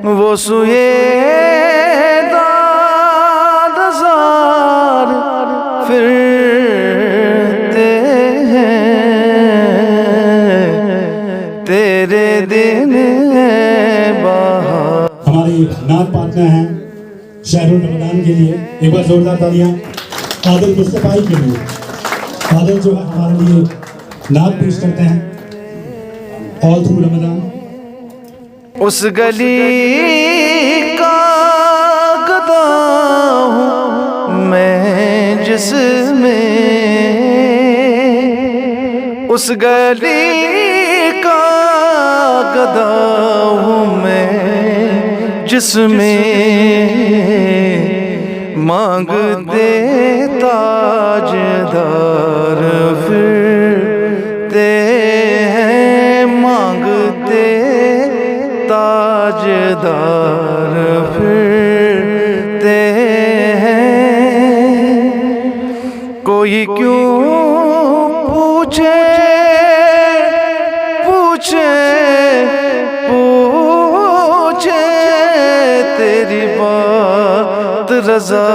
वो सुए दादसार फिरते हैं तेरे दिन बहार। हमारे नात पार्टनर हैं शहरुल रमजान के लिए एक बार जोरदार तालियां। आदिल मुस्तफाई के लिए, आदिल जो है हमारे लिए नात पेश करते हैं ऑल थ्रू रमजान। उस गली का गदा हूँ मैं जिसमें, उस गली का गदा हूँ मैं जिसमें मांगते ताजदार फिरते हैं, मांगते ताजदार फिरते हैं। कोई क्यों पूछे पूछे पूछे तेरी बात रज़ा